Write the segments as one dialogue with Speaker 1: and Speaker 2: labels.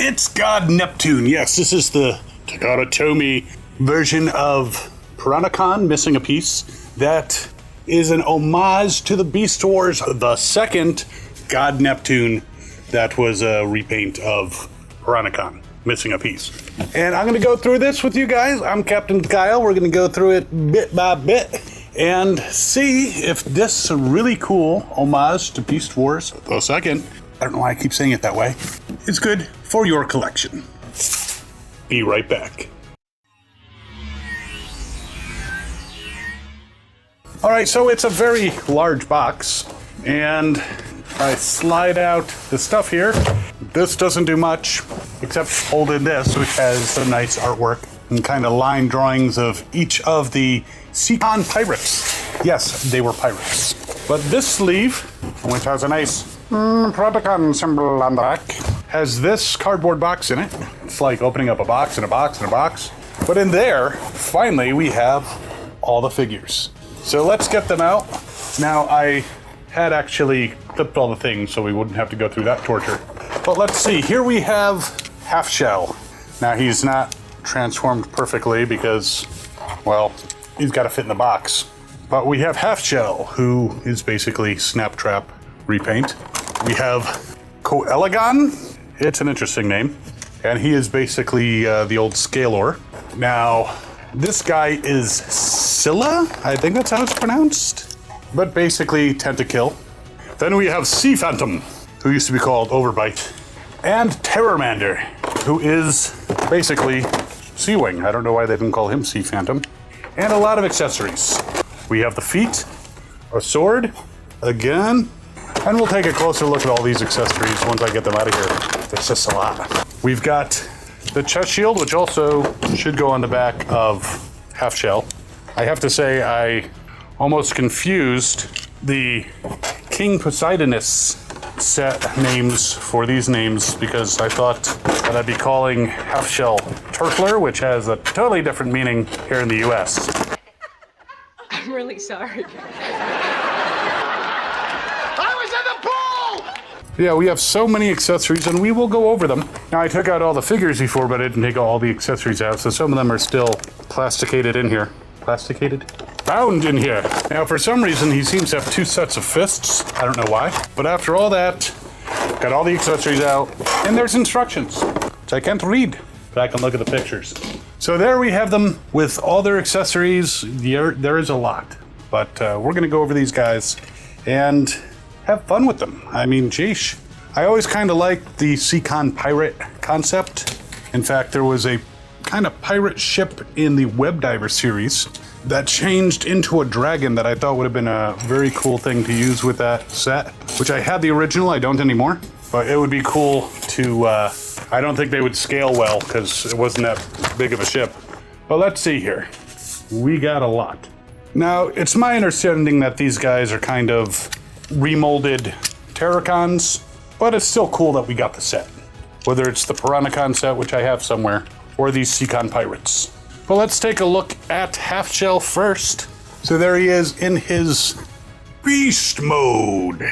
Speaker 1: It's God Neptune. Yes, this is the Takara-Tomy version of Predacon, missing a piece. That is an homage to the Beast Wars, the second God Neptune that was a repaint of Predacon, missing a piece. And I'm going to go through this with you guys. I'm Captain Kyle. We're going to go through it bit by bit and see if this really cool homage to Beast Wars, the second, I don't know why I keep saying it that way, is good for your collection. Be right back. All right, so it's a very large box, and I slide out the stuff here. This doesn't do much, except hold in this, which has some nice artwork and kind of line drawings of each of the Seacon Pirates. Yes, they were pirates. But this sleeve, which has a nice Predacon symbol on the back, has this cardboard box in it. It's like opening up a box and a box and a box. But in there, finally, we have all the figures. So let's get them out. Now, I had actually clipped all the things so we wouldn't have to go through that torture. But let's see, here we have Halfshell. Now, he's not transformed perfectly because, well, he's got to fit in the box. But we have Halfshell, who is basically Snaptrap repaint. We have Coelagon. It's an interesting name. And he is basically the old Skalor. Now, this guy is Scylla, I think that's how it's pronounced. But basically Tentakill. Then we have Sea Phantom, who used to be called Overbite. And Terrormander, who is basically Sea Wing. I don't know why they didn't call him Sea Phantom. And a lot of accessories. We have the feet, a sword, a gun, and we'll take a closer look at all these accessories once I get them out of here. There's just a lot. We've got the chest shield, which also should go on the back of Halfshell. I have to say I almost confused the King Poseidonus set names for these names because I thought that I'd be calling Halfshell Turfler, which has a totally different meaning here in the US.
Speaker 2: I'm really sorry.
Speaker 3: I was in the pool!
Speaker 1: Yeah, we have so many accessories, and we will go over them. Now, I took out all the figures before, but I didn't take all the accessories out, so some of them are still plasticated in here. Plasticated? Bound in here. Now, for some reason, he seems to have two sets of fists. I don't know why. But after all that, got all the accessories out, and there's instructions, which I can't read, but I can look at the pictures. So there we have them with all their accessories. There is a lot, but we're going to go over these guys and have fun with them. I mean, geesh. I always kind of liked the Seacon Pirate concept. In fact, there was a kind of pirate ship in the Web Diver series that changed into a dragon that I thought would have been a very cool thing to use with that set, which I had the original, I don't anymore, but it would be cool to, I don't think they would scale well because it wasn't that big of a ship. But let's see here. We got a lot. Now, it's my understanding that these guys are kind of remolded Terracons, but it's still cool that we got the set. Whether it's the Predacon set, which I have somewhere, or these Seacon Pirates. But let's take a look at Halfshell first. So there he is in his beast mode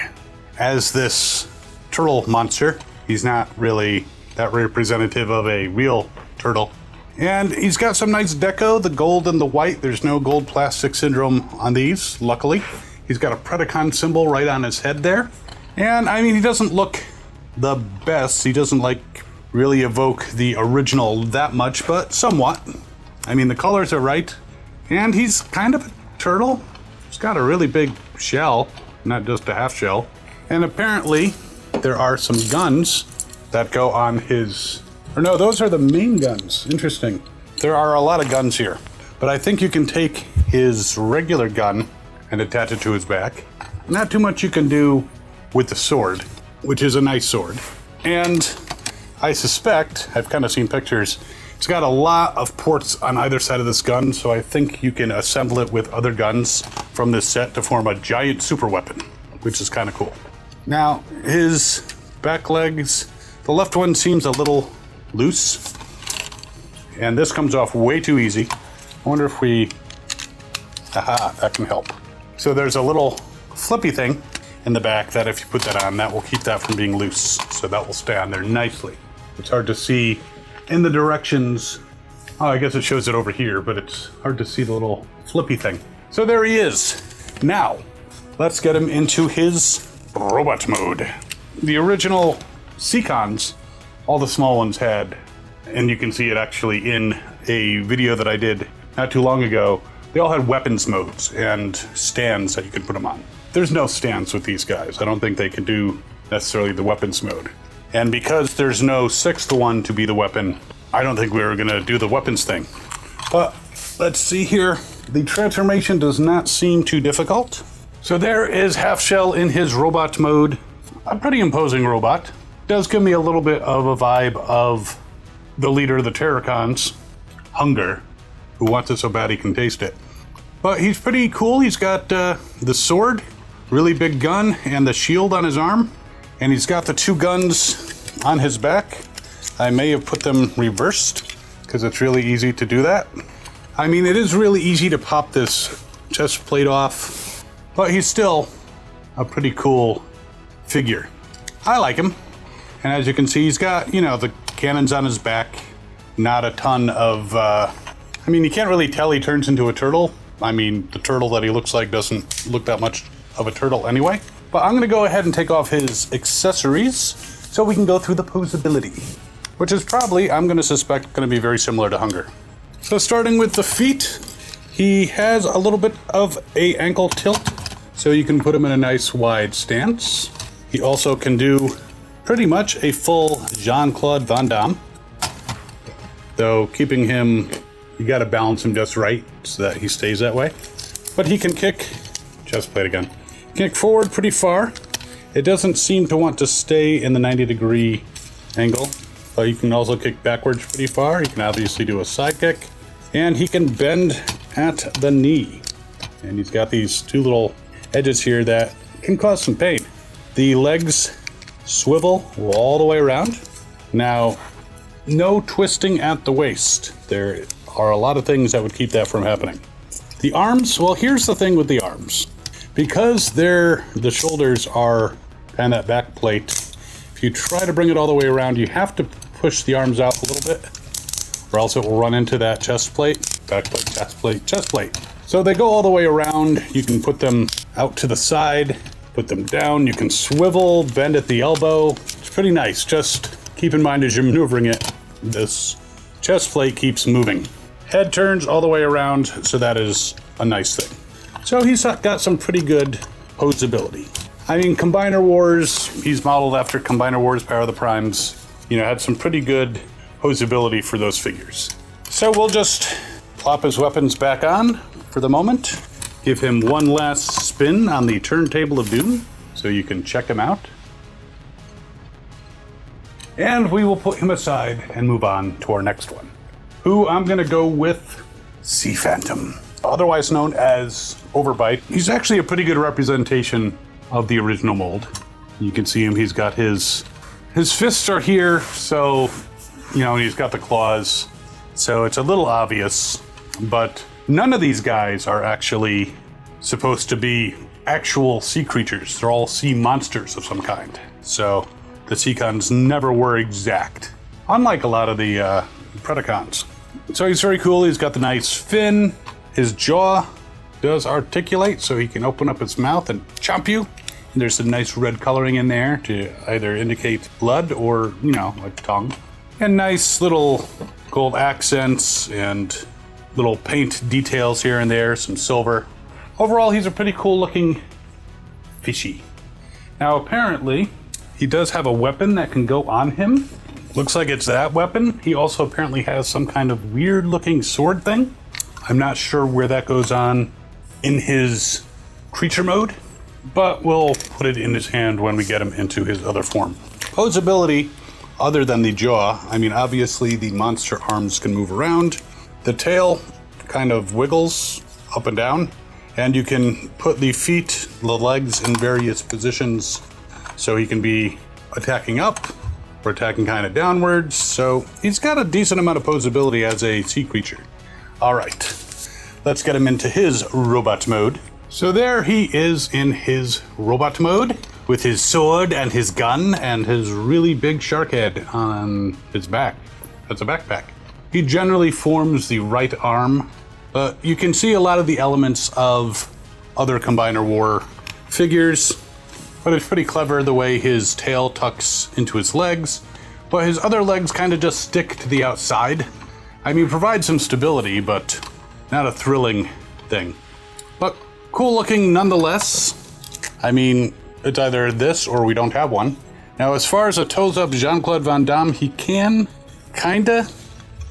Speaker 1: as this turtle monster. He's not really that representative of a real turtle. And he's got some nice deco, the gold and the white. There's no gold plastic syndrome on these, luckily. He's got a Predacon symbol right on his head there. And I mean, he doesn't look the best. He doesn't like really evoke the original that much, but somewhat. I mean, the colors are right. And he's kind of a turtle. He's got a really big shell, not just a half shell. And apparently there are some guns that go on his, or no, those are the main guns. Interesting. There are a lot of guns here, but I think you can take his regular gun and attach it to his back. Not too much you can do with the sword, which is a nice sword. And I suspect, I've kind of seen pictures, it's got a lot of ports on either side of this gun, so I think you can assemble it with other guns from this set to form a giant super weapon, which is kind of cool. Now, his back legs, the left one seems a little loose, and this comes off way too easy. I wonder if we, aha, that can help. So there's a little flippy thing in the back that if you put that on, that will keep that from being loose, so that will stay on there nicely. It's hard to see in the directions. Oh, I guess it shows it over here, but it's hard to see the little flippy thing. So there he is. Now, let's get him into his robot mode. The original Seacons, all the small ones had, and you can see it actually in a video that I did not too long ago, they all had weapons modes and stands that you could put them on. There's no stands with these guys. I don't think they can do necessarily the weapons mode. And because there's no sixth one to be the weapon, I don't think we were gonna do the weapons thing. But let's see here. The transformation does not seem too difficult. So there is Halfshell in his robot mode. A pretty imposing robot. Does give me a little bit of a vibe of the leader of the Terrorcons, Hunger, who wants it so bad he can taste it. But he's pretty cool. He's got the sword, really big gun, and the shield on his arm. And he's got the two guns on his back. I may have put them reversed because it's really easy to do that. I mean, it is really easy to pop this chest plate off, but he's still a pretty cool figure. I like him. And as you can see, he's got, you know, the cannons on his back. Not a ton of, I mean, you can't really tell he turns into a turtle. I mean, the turtle that he looks like doesn't look that much of a turtle anyway. But I'm gonna go ahead and take off his accessories so we can go through the posability, which is probably, I'm gonna suspect, gonna be very similar to Hunger. So starting with the feet, he has a little bit of a ankle tilt, so you can put him in a nice wide stance. He also can do pretty much a full Jean-Claude Van Damme, though keeping him, you gotta balance him just right so that he stays that way. But he can kick, chest plate again, kick forward pretty far. It doesn't seem to want to stay in the 90-degree angle, but you can also kick backwards pretty far. You can obviously do a side kick, and he can bend at the knee. And he's got these two little edges here that can cause some pain. The legs swivel all the way around. Now, no twisting at the waist. There are a lot of things that would keep that from happening. The arms, well, here's the thing with the arms. Because the shoulders are kind of that back plate, if you try to bring it all the way around, you have to push the arms out a little bit, or else it will run into that chest plate, back plate, chest plate, chest plate. So they go all the way around. You can put them out to the side, put them down. You can swivel, bend at the elbow. It's pretty nice. Just keep in mind as you're maneuvering it, this chest plate keeps moving. Head turns all the way around, so that is a nice thing. So he's got some pretty good posability. I mean, Combiner Wars, he's modeled after Combiner Wars Power of the Primes, you know, had some pretty good posability for those figures. So we'll just plop his weapons back on for the moment. Give him one last spin on the turntable of doom so you can check him out. And we will put him aside and move on to our next one, who I'm gonna go with Sea Phantom, otherwise known as Overbite. He's actually a pretty good representation of the original mold. You can see him, he's got his fists are here, so, you know, he's got the claws. So it's a little obvious, but none of these guys are actually supposed to be actual sea creatures. They're all sea monsters of some kind. So the Seacons never were exact, unlike a lot of the Predacons. So he's very cool. He's got the nice fin. His jaw does articulate, so he can open up his mouth and chomp you. And there's some nice red coloring in there to either indicate blood or, you know, like tongue. And nice little gold accents and little paint details here and there, some silver. Overall, he's a pretty cool looking fishy. Now, apparently, he does have a weapon that can go on him. Looks like it's that weapon. He also apparently has some kind of weird looking sword thing. I'm not sure where that goes on in his creature mode, but we'll put it in his hand when we get him into his other form. Posability, other than the jaw, I mean, obviously the monster arms can move around. The tail kind of wiggles up and down, and you can put the feet, the legs in various positions, so he can be attacking up or attacking kind of downwards. So he's got a decent amount of posability as a sea creature. All right, let's get him into his robot mode. So there he is in his robot mode. with his sword and his gun and his really big shark head on his back. That's a backpack. He generally forms the right arm, but you can see a lot of the elements of other Combiner War figures, but it's pretty clever the way his tail tucks into his legs, but his other legs kind of just stick to the outside. I mean, provide some stability, but not a thrilling thing. But cool looking nonetheless. I mean, it's either this or we don't have one. Now, as far as a toes-up Jean-Claude Van Damme, he can kinda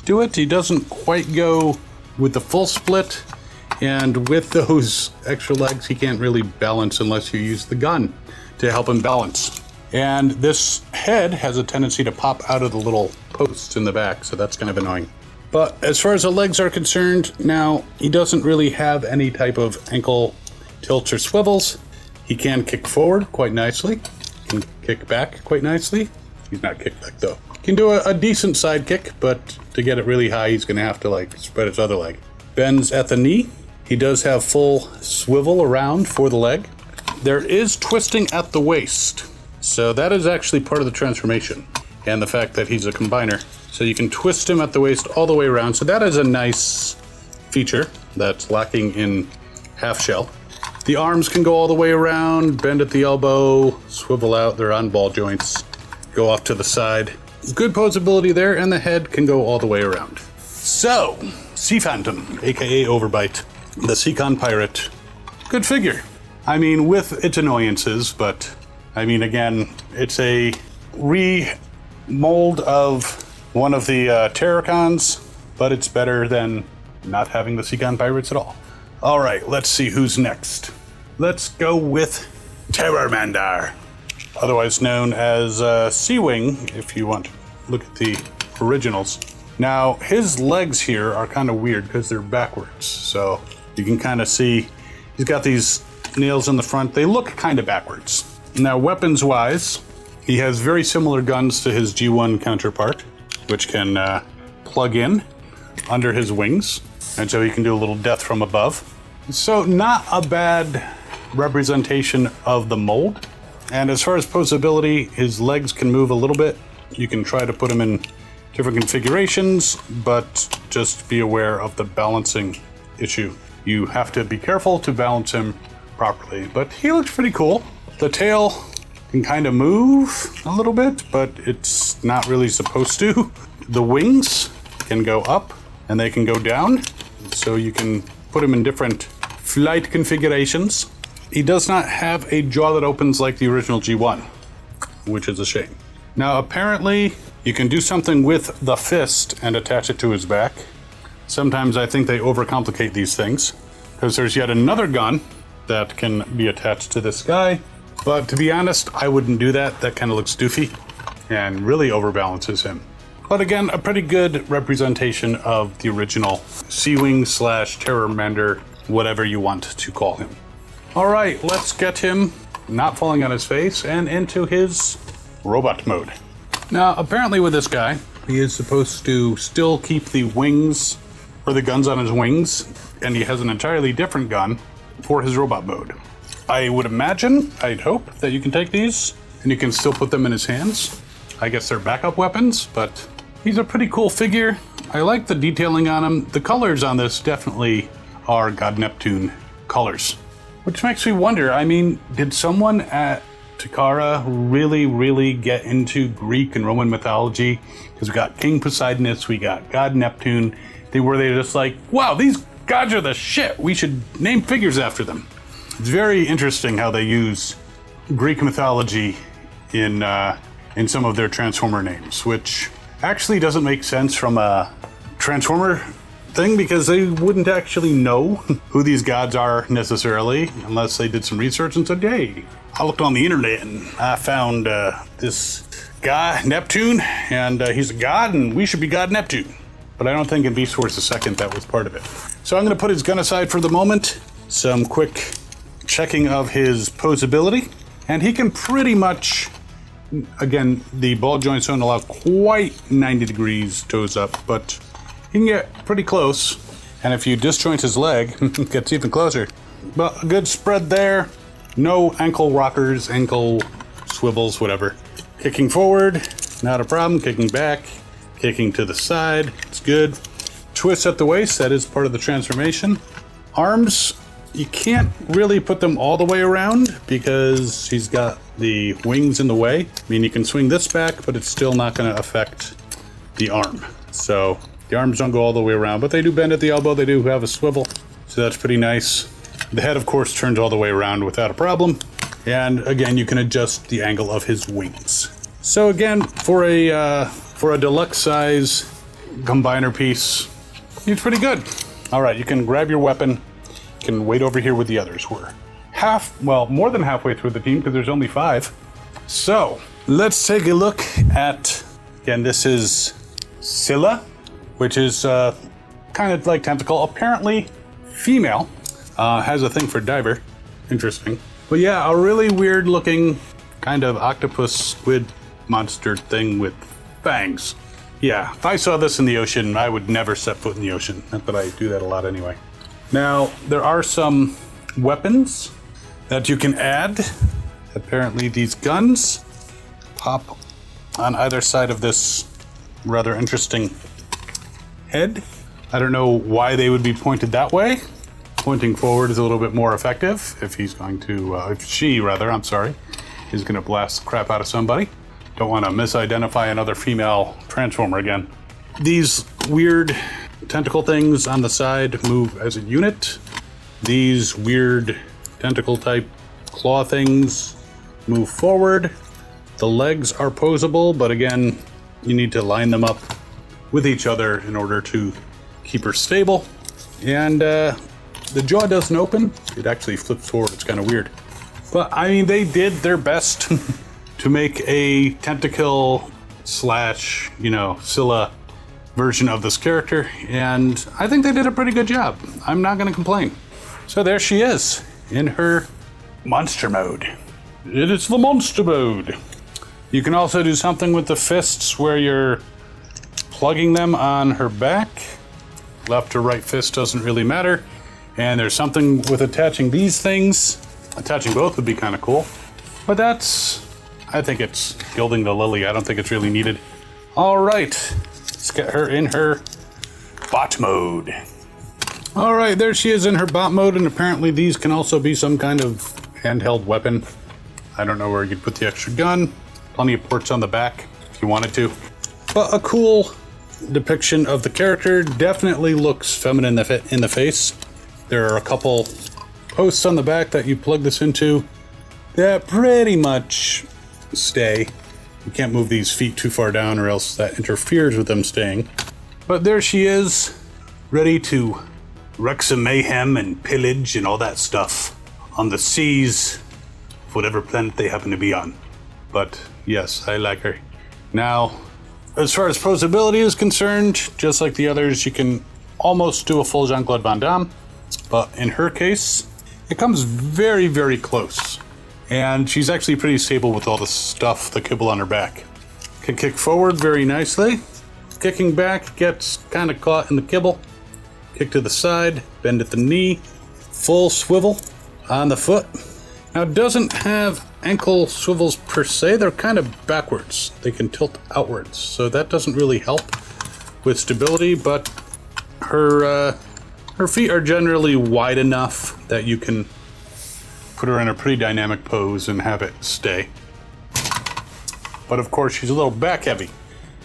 Speaker 1: do it. He doesn't quite go with the full split, and with those extra legs, he can't really balance unless you use the gun to help him balance. And this head has a tendency to pop out of the little posts in the back, so that's kind of annoying. But as far as the legs are concerned, now, he doesn't really have any type of ankle tilts or swivels. He can kick forward quite nicely. He can kick back quite nicely. He's not kick back, though. He can do a decent side kick, but to get it really high, he's going to have to, like, spread his other leg. Bends at the knee. He does have full swivel around for the leg. There is twisting at the waist. So that is actually part of the transformation. And the fact that he's a combiner. So you can twist him at the waist all the way around. So that is a nice feature that's lacking in Halfshell. The arms can go all the way around, bend at the elbow, swivel out. They're on ball joints. Go off to the side. Good posability there, and the head can go all the way around. So, Sea Phantom, aka Overbite, the Seacon Pirate. Good figure. I mean, with its annoyances, but I mean, again, it's a remold of one of the Terrorcons, but it's better than not having the Seacon Pirates at all. All right, let's see who's next. Let's go with Terrormander, otherwise known as Sea-Wing, if you want to look at the originals. Now, his legs here are kind of weird because they're backwards, so you can kind of see he's got these nails in the front. They look kind of backwards. Now, weapons-wise, he has very similar guns to his G1 counterpart, which can plug in under his wings, and so he can do a little death from above. So not a bad representation of the mold. And as far as posability, his legs can move a little bit. You can try to put him in different configurations, but just be aware of the balancing issue. You have to be careful to balance him properly, but he looks pretty cool. The tail can kind of move a little bit, but it's not really supposed to. The wings can go up and they can go down, so you can put him in different flight configurations. He does not have a jaw that opens like the original G1, which is a shame. Now, apparently, you can do something with the fist and attach it to his back. Sometimes I think they overcomplicate these things, because there's yet another gun that can be attached to this guy. But to be honest, I wouldn't do that. That kind of looks doofy and really overbalances him. But again, a pretty good representation of the original Sea-Wing / Terrormander, whatever you want to call him. All right, let's get him not falling on his face and into his robot mode. Now, apparently with this guy, he is supposed to still keep the wings, or the guns on his wings, and he has an entirely different gun for his robot mode. I would imagine, I'd hope, that you can take these and you can still put them in his hands. I guess they're backup weapons, but he's a pretty cool figure. I like the detailing on him. The colors on this definitely are God Neptune colors, which makes me wonder, I mean, did someone at Takara really get into Greek and Roman mythology? Because we got King Poseidonus, we got God Neptune. They just like, wow, these gods are the shit. We should name figures after them. It's very interesting how they use Greek mythology in some of their Transformer names, which actually doesn't make sense from a Transformer thing, because they wouldn't actually know who these gods are necessarily unless they did some research and said, hey, I looked on the internet and I found this guy, Neptune, and he's a god and we should be God Neptune. But I don't think in Beast Wars II that was part of it. So I'm going to put his gun aside for the moment. Some quick checking of his posability. And he can pretty much, again, the ball joints don't allow quite 90 degrees toes up, but he can get pretty close. And if you disjoint his leg, it gets even closer. But a good spread there. No ankle rockers, ankle swivels, whatever. Kicking forward, not a problem. Kicking back, kicking to the side, it's good. Twist at the waist, that is part of the transformation. Arms, you can't really put them all the way around because she's got the wings in the way. I mean, you can swing this back, but it's still not going to affect the arm. So the arms don't go all the way around, but they do bend at the elbow. They do have a swivel, so that's pretty nice. The head, of course, turns all the way around without a problem. And again, you can adjust the angle of his wings. So again, for a deluxe size combiner piece, it's pretty good. All right, you can grab your weapon. You can wait over here with the others. We're more than halfway through the team because there's only 5. So let's take a look at, again, this is Scylla, which is kind of like Tentacle. Apparently female, has a thing for diver. Interesting. But yeah, a really weird looking kind of octopus squid monster thing with fangs. Yeah, if I saw this in the ocean, I would never set foot in the ocean. Not that I do that a lot anyway. Now, there are some weapons that you can add. Apparently these guns pop on either side of this rather interesting head. I don't know why they would be pointed that way. Pointing forward is a little bit more effective if he's going to, if she rather, I'm sorry, is going to blast the crap out of somebody. Don't want to misidentify another female Transformer again. These weird tentacle things on the side move as a unit. These weird tentacle type claw things move forward. The legs are posable, but again, you need to line them up with each other in order to keep her stable. And the jaw doesn't open. It actually flips forward. It's kind of weird. But I mean, they did their best to make a tentacle slash, Scylla version of this character, and I think they did a pretty good job. I'm not going to complain. So there she is in her monster mode. It is the monster mode. You can also do something with the fists where you're plugging them on her back. Left or right fist doesn't really matter. And there's something with attaching these things. Attaching both would be kind of cool. But I think it's gilding the lily. I don't think it's really needed. All right, let's get her in her bot mode. All right, there she is in her bot mode, and apparently these can also be some kind of handheld weapon. I don't know where you'd put the extra gun. Plenty of ports on the back if you wanted to. But a cool depiction of the character. Definitely looks feminine in the face. There are a couple posts on the back that you plug this into that pretty much stay. You can't move these feet too far down or else that interferes with them staying. But there she is, ready to wreak some mayhem and pillage and all that stuff on the seas of whatever planet they happen to be on. But yes, I like her. Now, as far as posability is concerned, just like the others, you can almost do a full Jean-Claude Van Damme. But in her case, it comes very, very close. And she's actually pretty stable with all the stuff, the kibble on her back. Can kick forward very nicely. Kicking back gets kind of caught in the kibble. Kick to the side, bend at the knee, full swivel on the foot. Now it doesn't have ankle swivels per se, they're kind of backwards. They can tilt outwards, so that doesn't really help with stability, but her feet are generally wide enough that you can put her in a pretty dynamic pose and have it stay. But of course, she's a little back heavy.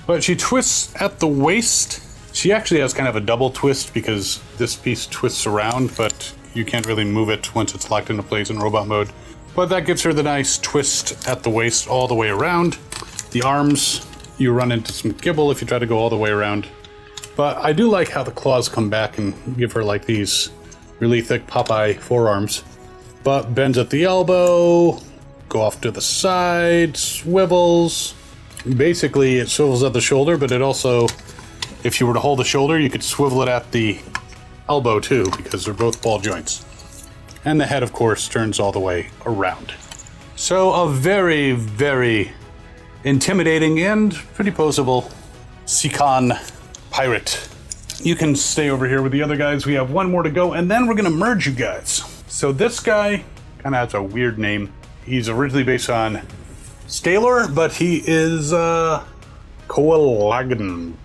Speaker 1: But she twists at the waist. She actually has kind of a double twist because this piece twists around, but you can't really move it once it's locked into place in robot mode. But that gives her the nice twist at the waist all the way around. The arms, you run into some kibble if you try to go all the way around. But I do like how the claws come back and give her like these really thick Popeye forearms. But bends at the elbow, go off to the side, swivels. Basically, it swivels at the shoulder, but it also, if you were to hold the shoulder, you could swivel it at the elbow too, because they're both ball joints. And the head, of course, turns all the way around. So a very, very intimidating and pretty poseable Seacon Pirate. You can stay over here with the other guys. We have one more to go, and then we're going to merge you guys. So this guy Kind of has a weird name. He's originally based on Skalor, but he is Coelagon,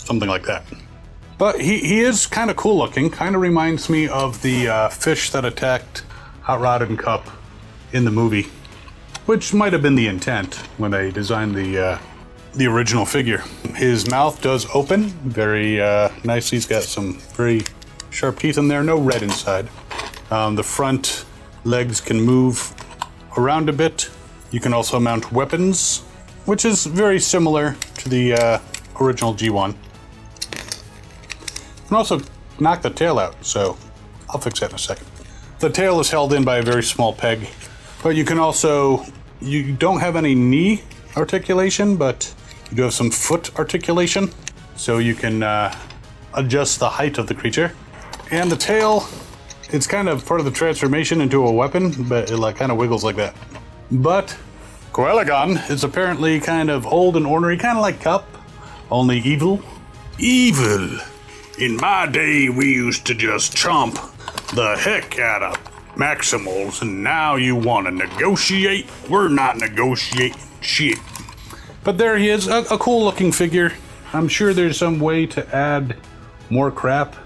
Speaker 1: something like that. But he is kind of cool looking. Kind of reminds me of the fish that attacked Hot Rod and Cup in the movie, which might have been the intent when they designed the original figure. His mouth does open very nicely. He's got some very sharp teeth in there. No red inside. The front legs can move around a bit. You can also mount weapons, which is very similar to the original G1. You can also knock the tail out, so I'll fix that in a second. The tail is held in by a very small peg, but you can also, you don't have any knee articulation, but you do have some foot articulation, so you can adjust the height of the creature. And the tail, it's kind of part of the transformation into a weapon, but it like kind of wiggles like that. But Quagon is apparently kind of old and ornery, kind of like Cup, only evil. Evil. In my day, we used to just chomp the heck out of Maximals, and now you want to negotiate? We're not negotiating shit. But there he is, a cool looking figure. I'm sure there's some way to add more crap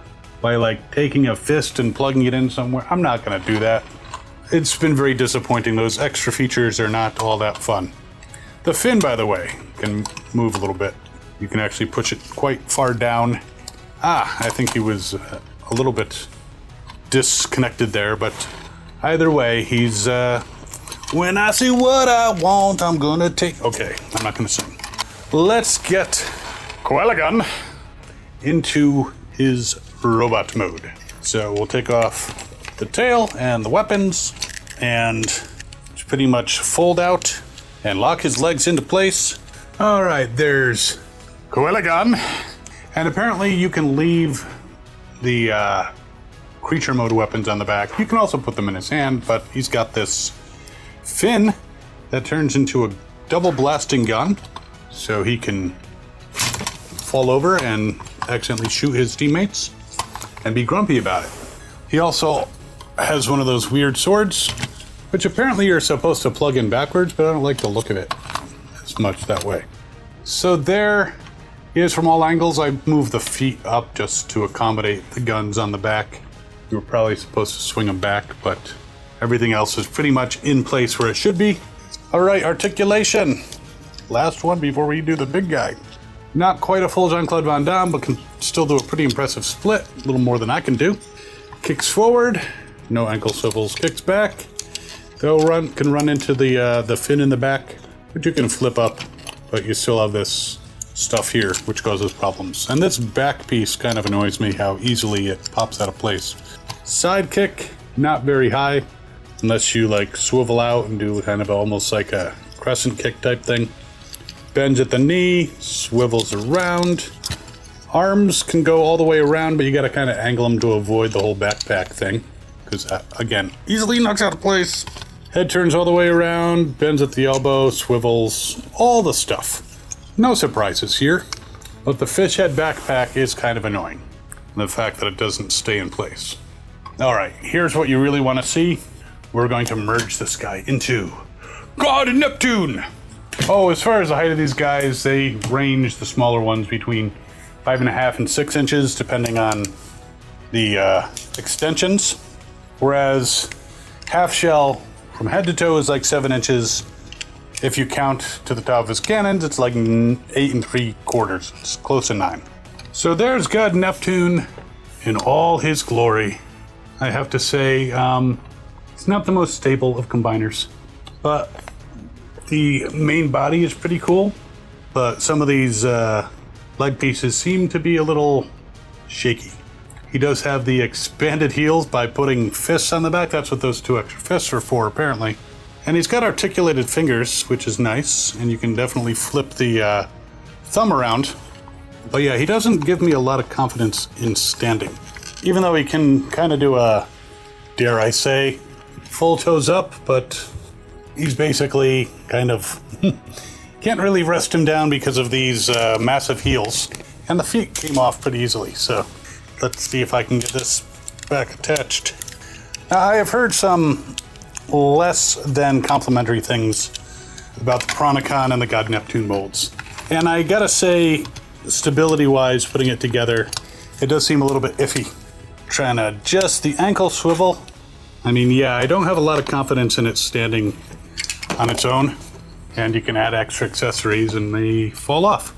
Speaker 1: by like taking a fist and plugging it in somewhere. I'm not gonna do that. It's been very disappointing. Those extra features are not all that fun. The fin, by the way, can move a little bit. You can actually push it quite far down. I think he was a little bit disconnected there, but either way, he's when I see what I want, I'm gonna take. Okay, I'm not gonna sing. Let's get Coelagon into his robot mode. So we'll take off the tail and the weapons and pretty much fold out and lock his legs into place. All right, there's Coelagon. And apparently you can leave the creature mode weapons on the back. You can also put them in his hand, but he's got this fin that turns into a double blasting gun, so he can fall over and accidentally shoot his teammates and be grumpy about it. He also has one of those weird swords, which apparently you're supposed to plug in backwards, but I don't like the look of it as much that way. So there he is from all angles. I moved the feet up just to accommodate the guns on the back. You were probably supposed to swing them back, but everything else is pretty much in place where it should be. All right, articulation. Last one before we do the big guy. Not quite a full Jean-Claude Van Damme, but can still do a pretty impressive split. A little more than I can do. Kicks forward, no ankle swivels. Kicks back. Can run into the fin in the back, but you can flip up, but you still have this stuff here, which causes problems. And this back piece kind of annoys me, how easily it pops out of place. Side kick, not very high, unless you like swivel out and do kind of almost like a crescent kick type thing. Bends at the knee, swivels around. Arms can go all the way around, but you gotta kind of angle them to avoid the whole backpack thing, because again, easily knocks out of place. Head turns all the way around, bends at the elbow, swivels, all the stuff. No surprises here, but the fish head backpack is kind of annoying. The fact that it doesn't stay in place. All right, here's what you really want to see. We're going to merge this guy into God Neptune. Oh, as far as the height of these guys, they range, the smaller ones, between 5.5 and 6 inches, depending on the extensions. Whereas Halfshell from head to toe is like 7 inches. If you count to the top of his cannons, it's like 8 3/4. It's close to 9. So there's God Neptune in all his glory. I have to say, it's not the most stable of combiners, but the main body is pretty cool. But some of these leg pieces seem to be a little shaky. He does have the expanded heels by putting fists on the back. That's what those 2 extra fists are for, apparently. And he's got articulated fingers, which is nice, and you can definitely flip the thumb around. But yeah, he doesn't give me a lot of confidence in standing. Even though he can kind of do a, dare I say, full toes up, but he's basically kind of... can't really rest him down because of these massive heels. And the feet came off pretty easily, so let's see if I can get this back attached. Now, I have heard some less than complimentary things about the Predacon and the God Neptune molds. And I gotta say, stability-wise, putting it together, it does seem a little bit iffy. Trying to adjust the ankle swivel. I mean, yeah, I don't have a lot of confidence in it standing on its own. And you can add extra accessories and they fall off.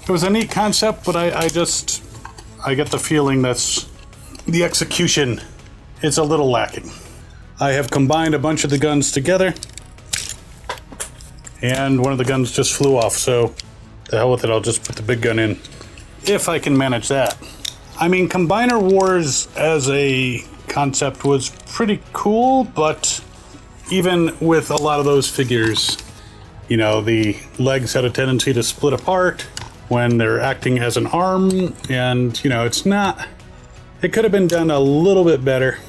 Speaker 1: It was a neat concept, but I get the feeling that's the execution is a little lacking. I have combined a bunch of the guns together, and one of the guns just flew off, so the hell with it, I'll just put the big gun in, if I can manage that. I mean, Combiner Wars as a concept was pretty cool, but even with a lot of those figures, you know, the legs had a tendency to split apart when they're acting as an arm, and, you know, it's not... It could have been done a little bit better,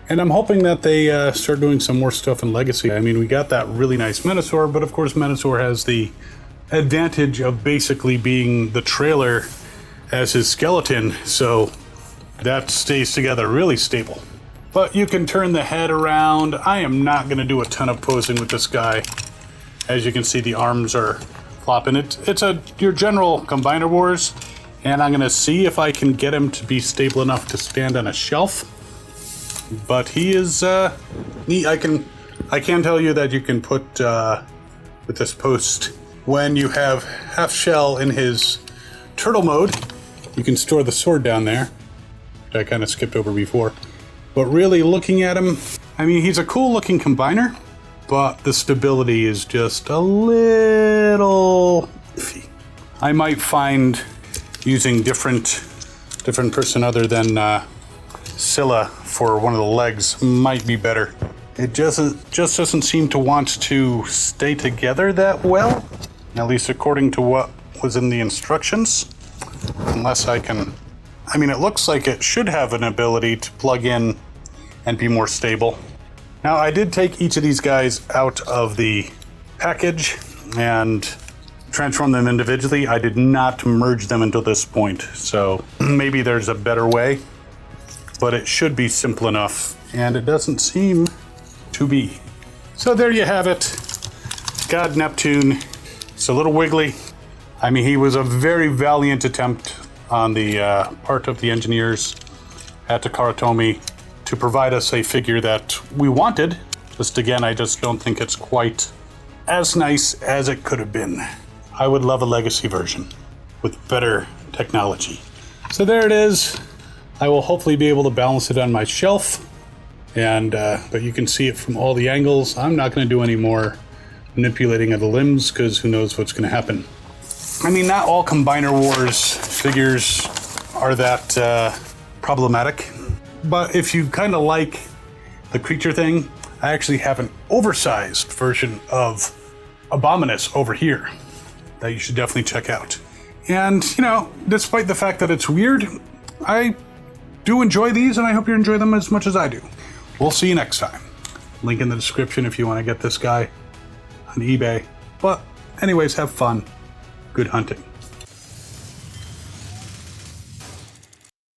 Speaker 1: and I'm hoping that they start doing some more stuff in Legacy. I mean, we got that really nice Menasor, but of course Menasor has the advantage of basically being the trailer as his skeleton, so that stays together really stable. But you can turn the head around. I am not going to do a ton of posing with this guy. As you can see, the arms are flopping. It's your general Combiner Wars, and I'm going to see if I can get him to be stable enough to stand on a shelf. But he is neat. I can tell you that you can put with this post, when you have Halfshell in his turtle mode, you can store the sword down there, which I kind of skipped over before. But really looking at him, I mean, he's a cool looking combiner, but the stability is just a little iffy. I might find using different person other than Scylla for one of the legs might be better. It just doesn't seem to want to stay together that well, at least according to what was in the instructions. Unless I can... I mean, it looks like it should have an ability to plug in and be more stable. Now, I did take each of these guys out of the package and transform them individually. I did not merge them until this point, so maybe there's a better way, but it should be simple enough, and it doesn't seem to be. So there you have it. God Neptune. It's a little wiggly. I mean, he was a very valiant attempt on the part of the engineers at Takara-Tomy to provide us a figure that we wanted. Just again, I just don't think it's quite as nice as it could have been. I would love a legacy version with better technology. So there it is. I will hopefully be able to balance it on my shelf, and but you can see it from all the angles. I'm not going to do any more manipulating of the limbs because who knows what's going to happen. I mean, not all Combiner Wars figures are that problematic, but if you kind of like the creature thing, I actually have an oversized version of Abominus over here that you should definitely check out. And, you know, despite the fact that it's weird, I do enjoy these, and I hope you enjoy them as much as I do. We'll see you next time. Link in the description if you want to get this guy on eBay. But anyways, have fun. Good hunting.